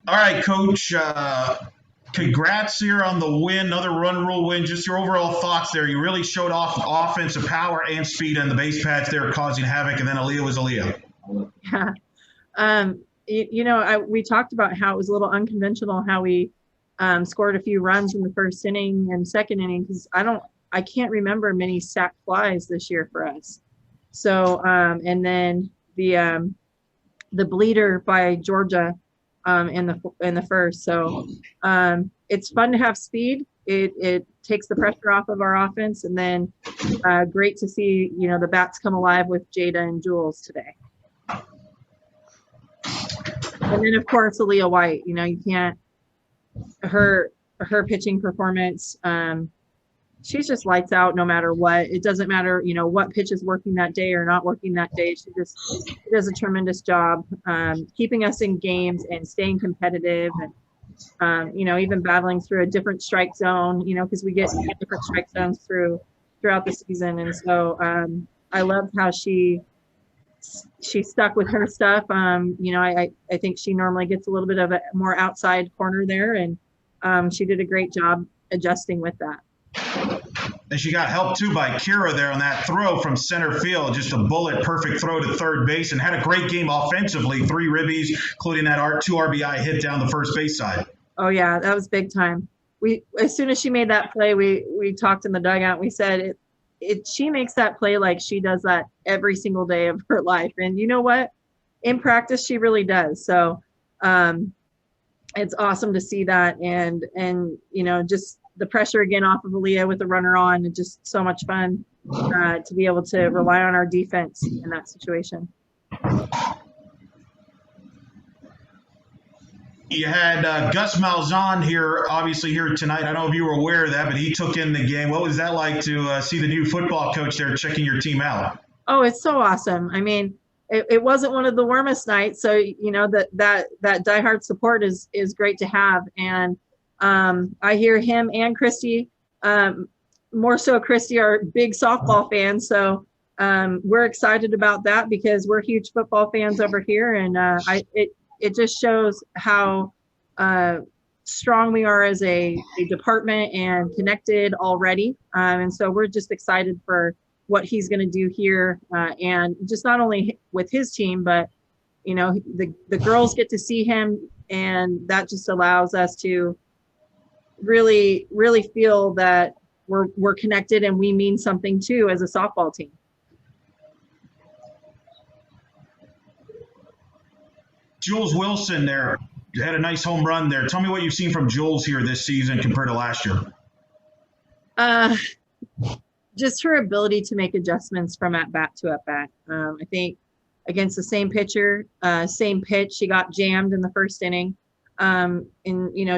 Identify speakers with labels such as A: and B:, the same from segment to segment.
A: All right, Coach. Congrats here on the win, another run rule win. Just your overall thoughts there. You really showed off offensive power and speed on the base pads there, causing havoc, and then Aaliyah was Aaliyah.
B: Yeah. We talked about how it was a little unconventional how we scored a few runs in the first inning and second inning because I can't remember many sack flies this year for us. So and then the bleeder by Georgia in the first. So it's fun to have speed. It takes the pressure off of our offense, and then great to see the bats come alive with Jada and Jules today. And then of course Aaliyah White. You can't her pitching performance. She's just lights out no matter what. It doesn't matter, what pitch is working that day or not working that day. She does a tremendous job keeping us in games and staying competitive and, even battling through a different strike zone, because we get different strike zones throughout the season. And so I loved how she stuck with her stuff. I think she normally gets a little bit of a more outside corner there, and she did a great job adjusting with that.
A: And she got help too by Kira there on that throw from center field, just a bullet perfect throw to third base, and had a great game offensively, 3 ribbies, including that 2 RBI hit down the first base side.
B: Oh yeah, that was big time. As soon as she made that play, we talked in the dugout. We said she makes that play like she does that every single day of her life, and you know what? In practice, she really does. So it's awesome to see that, and just the pressure again off of Aaliyah with the runner on, and just so much fun to be able to rely on our defense in that situation.
A: You had Gus Malzahn here, obviously here tonight. I don't know if you were aware of that, but he took in the game. What was that like to see the new football coach there checking your team out?
B: Oh, it's so awesome. I mean, it wasn't one of the warmest nights, so that diehard support is great to have. And I hear him and Christy, more so Christy, are big softball fans. So we're excited about that because we're huge football fans over here. And it just shows how strong we are as a department and connected already. And so we're just excited for what he's going to do here. And just not only with his team, but, the girls get to see him, and that just allows us to really, really feel that we're connected and we mean something too as a softball team.
A: Jules Wilson there had a nice home run there. Tell me what you've seen from Jules here this season compared to last year.
B: Just her ability to make adjustments from at bat to at bat. I think against the same pitcher, same pitch, she got jammed in the first inning. And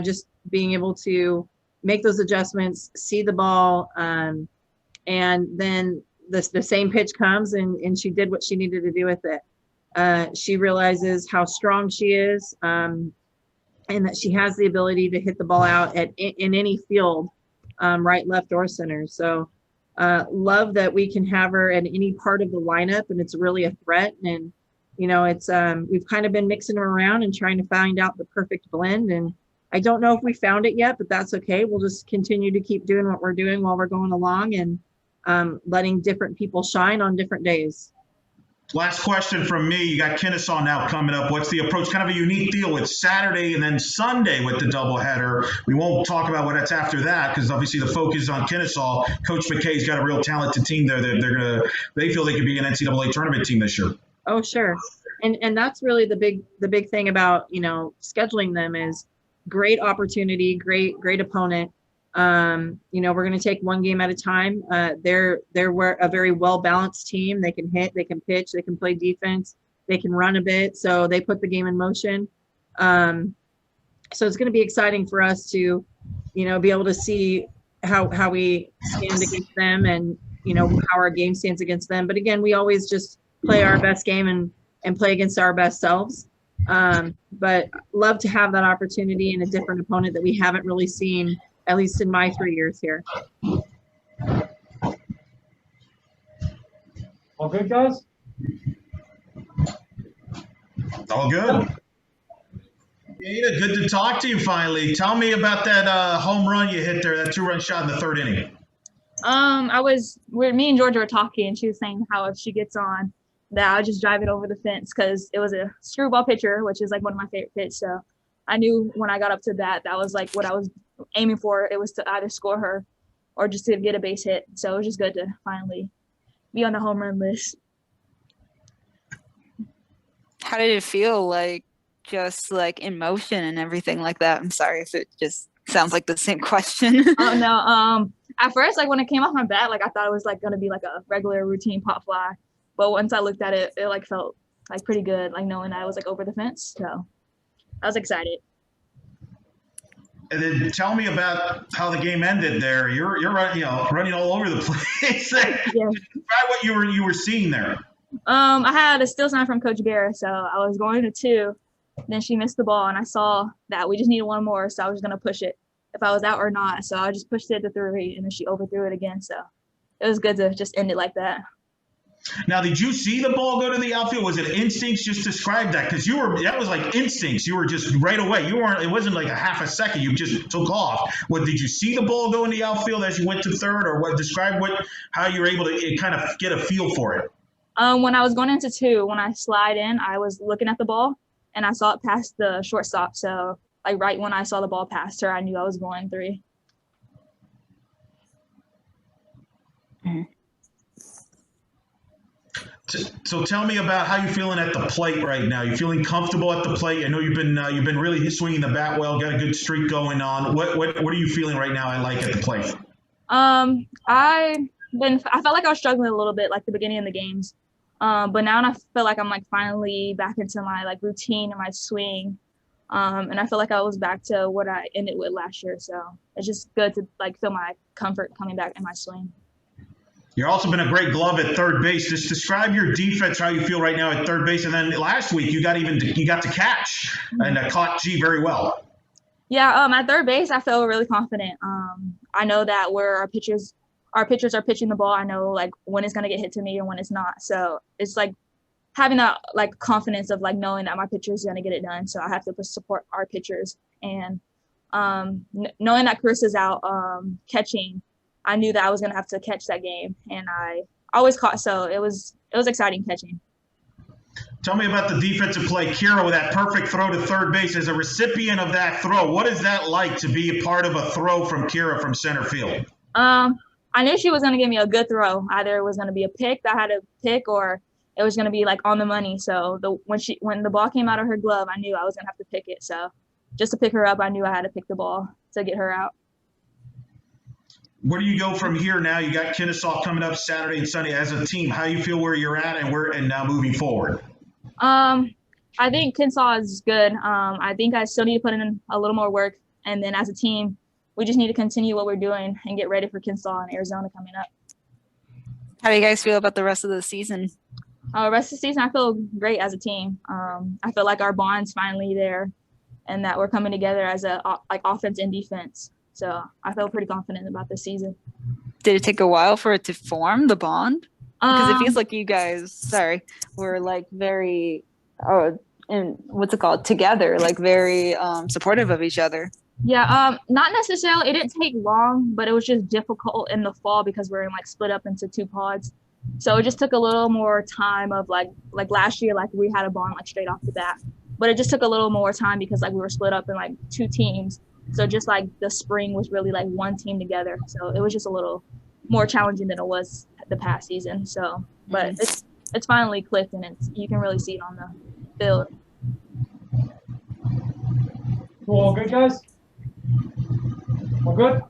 B: just being able to make those adjustments, see the ball, and then the same pitch comes and she did what she needed to do with it. She realizes how strong she is, and that she has the ability to hit the ball out in any field, right, left, or center. So love that we can have her at any part of the lineup, and it's really a threat. And it's we've kind of been mixing them around and trying to find out the perfect blend, and I don't know if we found it yet, but that's okay. We'll just continue to keep doing what we're doing while we're going along, and letting different people shine on different days.
A: Last question from me. You got Kennesaw now coming up. What's the approach? Kind of a unique deal with Saturday and then Sunday with the doubleheader. We won't talk about what that's after that because obviously the focus is on Kennesaw. Coach McKay's got a real talented team there. They feel they could be an NCAA tournament team this year.
B: Oh, sure. And that's really the big thing about, scheduling them is great opportunity, great opponent. We're going to take one game at a time. They're a very well-balanced team. They can hit, they can pitch, they can play defense, they can run a bit. So they put the game in motion. So it's going to be exciting for us to, be able to see how we stand against them and, how our game stands against them. But again, we always just play our best game and play against our best selves. But love to have that opportunity and a different opponent that we haven't really seen, at least in my 3 years here.
C: All good, guys?
A: All good. Ada, good to talk to you finally. Tell me about that home run you hit there, that 2-run shot in the third inning.
C: Me and Georgia were talking, and she was saying how if she gets on, that I'll just drive it over the fence because it was a screwball pitcher, which is like one of my favorite pitches. So I knew when I got up to that was like what I was aiming for. It was to either score her or just to get a base hit. So it was just good to finally be on the home run list.
D: How did it feel, like, just like in motion and everything like that? I'm sorry if it just sounds like the same question.
C: Oh no. At first, like when it came off my bat, like I thought it was like gonna be like a regular routine pop fly. But once I looked at it, it like felt like pretty good, like knowing that I was like over the fence. So I was excited.
A: And then tell me about how the game ended there. You're running all over the place.
C: Yeah.
A: Describe what you were seeing there.
C: I had a steal sign from Coach Guerra, so I was going to 2. Then she missed the ball, and I saw that we just needed one more, so I was gonna push it if I was out or not. So I just pushed it to 3, and then she overthrew it again. So it was good to just end it like that.
A: Now, did you see the ball go to the outfield? Was it instincts? Just describe that, because that was like instincts. You were just right away. It wasn't like a half a second. You just took off. Did you see the ball go in the outfield as you went to third, or what? Describe how you were able to kind of get a feel for it.
C: When I was going into 2, when I slide in, I was looking at the ball and I saw it past the shortstop. So like right when I saw the ball past her, I knew I was going 3.
D: Mm-hmm.
A: So tell me about how you're feeling at the plate right now. You feeling comfortable at the plate? I know you've been really swinging the bat well, got a good streak going on. What are you feeling right now at the plate?
C: I felt like I was struggling a little bit like the beginning of the games. But now I feel like I'm like finally back into my like routine and my swing. And I feel like I was back to what I ended with last year. So it's just good to like feel my comfort coming back in my swing.
A: You've also been a great glove at third base. Just describe your defense, how you feel right now at third base. And then last week you got to catch and caught G very well.
C: Yeah, at third base I feel really confident. I know that where our pitchers are pitching the ball, I know like when it's gonna get hit to me and when it's not. So it's like having that like confidence of like knowing that my pitcher is gonna get it done. So I have to support our pitchers, and knowing that Chris is out catching, I knew that I was gonna have to catch that game, and I always caught. So it was exciting catching.
A: Tell me about the defensive play. Kira with that perfect throw to third base. As a recipient of that throw, what is that like to be a part of a throw from Kira from center field?
C: I knew she was going to give me a good throw. Either it was going to be a pick that I had to pick, or it was going to be like on the money. So when the ball came out of her glove, I knew I was going to have to pick it. So just to pick her up, I knew I had to pick the ball to get her out.
A: Where do you go from here now? You got Kennesaw coming up Saturday and Sunday as a team. How do you feel where you're at and now moving forward?
C: I think Kennesaw is good. I think I still need to put in a little more work. And then as a team, we just need to continue what we're doing and get ready for Kennesaw and Arizona coming up.
D: How do you guys feel about the rest of the season?
C: Rest of the season, I feel great as a team. I feel like our bond's finally there, and that we're coming together as like offense and defense. So I feel pretty confident about this season.
D: Did it take a while for it to form, the bond? Because it feels like you guys, were like very, together, like very supportive of each other.
C: Yeah, not necessarily. It didn't take long, but it was just difficult in the fall because we're in like split up into 2 pods. So it just took a little more time of like last year, like we had a bond like straight off the bat. But it just took a little more time because like we were split up in like 2 teams. So just like the spring was really like one team together. So it was just a little more challenging than it was the past season. So, but it's finally clicked, and you can really see it on the field.
E: All good, guys? All good?